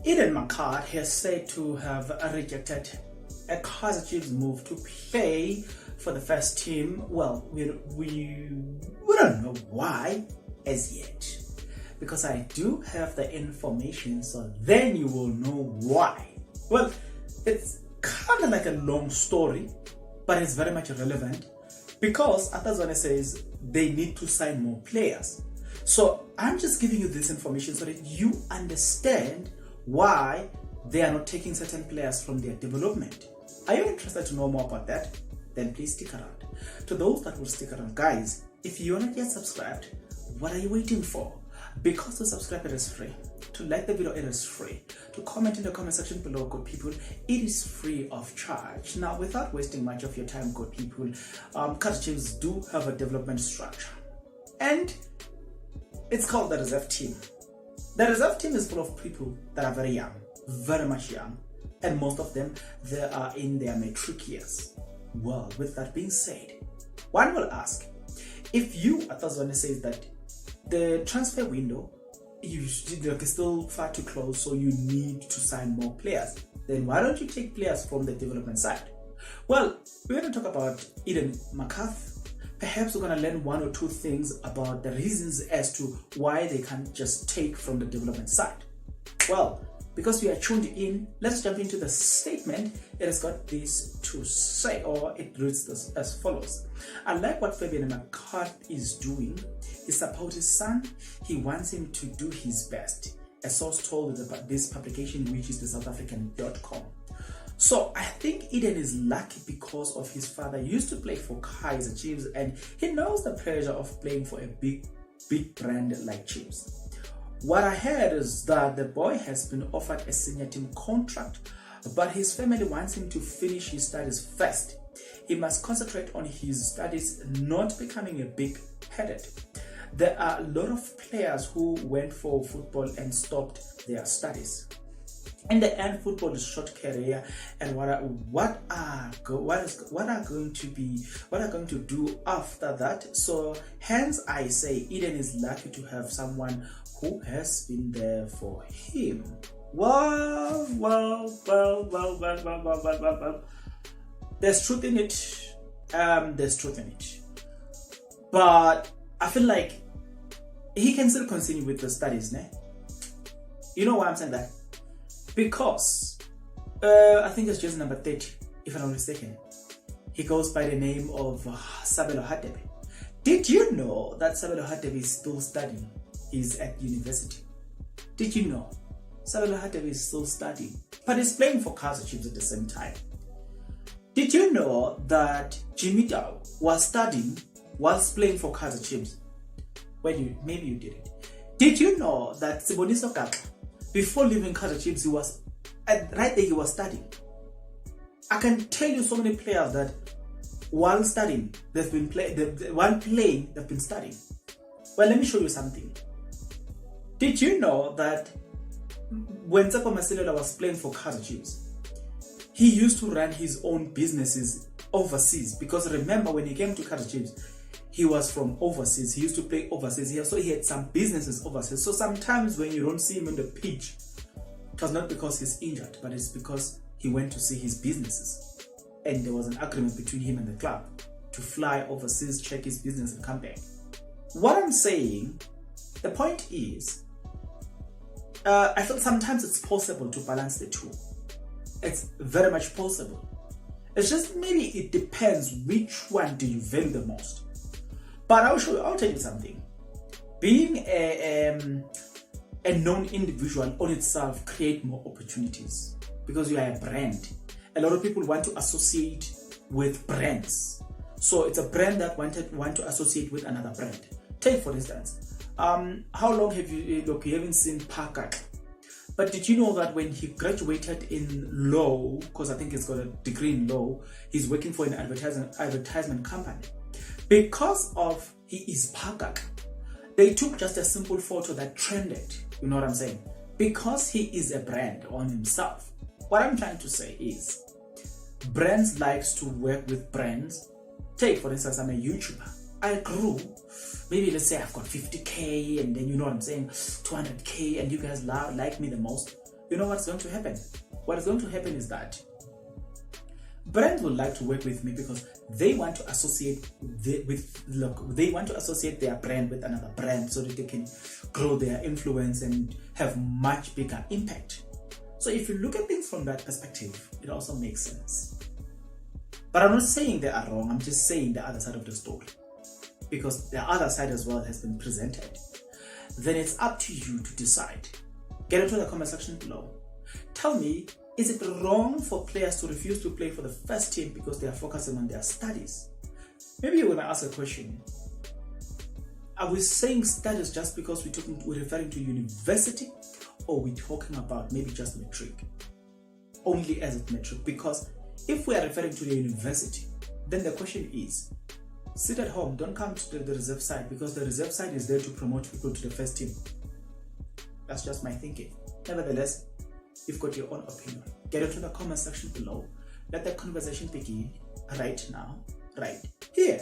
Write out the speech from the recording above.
Mccarthy has said to have rejected a Kaizer Chiefs move to play for the first team. Well, we don't know why as yet, because I do have the information, so then you will know why. Well, it's kind of like a long story, but it's very much relevant because Atazwane says they need to sign more players. So I'm just giving you this information so that you understand why they are not taking certain players from their development. Are you interested to know more about that? Then please stick around. To those that will stick around, guys, if you're not yet subscribed, what are you waiting for? Because to subscribe, it is free. To like the video, it is free. To comment in the comment section below, good people, it is free of charge. Now, without wasting much of your time, good people, Kaizer Chiefs do have a development structure, and it's called the reserve team. The reserve team is full of people that are very young, very much young, and most of them, they are in their matric years. Well, with that being said, one will ask, if you, Atazwane says that the transfer window is still far too close, so you need to sign more players, then why don't you take players from the development side? Well, we're going to talk about Mccarthy. Perhaps we're going to learn one or two things about the reasons as to why they can't just take from the development side. Well, because we are tuned in, let's jump into the statement. It has got this to say, or it reads this as follows. I like what Fabian Mccarthy is doing. He supports his son. He wants him to do his best. A source told this publication, which is the SouthAfrican.com. So I think Eden is lucky because of his father. He used to play for Kaizer Chiefs, and he knows the pressure of playing for a big brand like Chiefs. What I heard is that the boy has been offered a senior team contract, but his family wants him to finish his studies first. He must concentrate on his studies, not becoming a big-headed. There are a lot of players who went for football and stopped their studies. In the end, football is short career, and what are going to do after that? So hence I say Eden is lucky to have someone who has been there for him. Well. There's truth in it. But I feel like he can still continue with the studies, ne? You know why I'm saying that? Because I think it's just number 30, if I'm not mistaken. He goes by the name of Sabelo Hadebe. Did you know that Sabelo Hadebe is still studying? He's at university. Did you know? Sabelo Hadebe is still studying, but he's playing for Kaizer Chiefs at the same time. Did you know that Jimmy Dow was studying whilst playing for Kaizer Chiefs? Well, maybe you didn't. Did you know that Siboniso Kaka, before leaving Kaizer Chiefs, he was right there, he was studying? I can tell you so many players that while studying, they've been while playing, they've been studying. Well, let me show you something. Did you know that when Tsepo Masilela was playing for Kaizer Chiefs, he used to run his own businesses overseas? Because remember, when he came to Kaizer Chiefs, he was from overseas. He used to play overseas here, so he had some businesses overseas. So sometimes when you don't see him on the pitch, it was not because he's injured, but it's because he went to see his businesses. And there was an agreement between him and the club to fly overseas, check his business, and come back. What I'm saying, the point is, I feel sometimes it's possible to balance the two. It's very much possible. It's just maybe it depends which one do you value the most. But I'll tell you something. Being a known individual on itself creates more opportunities because you are a brand. A lot of people want to associate with brands. So it's a brand that want to associate with another brand. Take for instance, how long have you haven't seen Parker? But did you know that when he graduated in law, because I think he's got a degree in law, he's working for an advertisement company. Because of he is Parker, they took just a simple photo that trended. You know what I'm saying? Because he is a brand on himself. What I'm trying to say is, brands likes to work with brands. Take for instance, I'm a YouTuber. I grew, maybe let's say I've got 50k, and then you know what I'm saying, 200k, and you guys like me the most. you know what's going to happen? What is going to happen is that brands would like to work with me because they want to associate they want to associate their brand with another brand so that they can grow their influence and have much bigger impact. So if you look at things from that perspective, it also makes sense. But I'm not saying they are wrong, I'm just saying the other side of the story, because the other side as well has been presented. Then it's up to you to decide. Get into the comment section below. Tell me, is it wrong for players to refuse to play for the first team because they are focusing on their studies? Maybe you will ask a question. Are we saying studies just because we're referring to university, or we're talking about maybe just matric? Only as a matric? Because if we are referring to the university, then the question is, sit at home, don't come to the reserve side, because the reserve side is there to promote people to the first team. That's just my thinking. Nevertheless, you've got your own opinion. Get into the comment section below. Let the conversation begin right now, right here.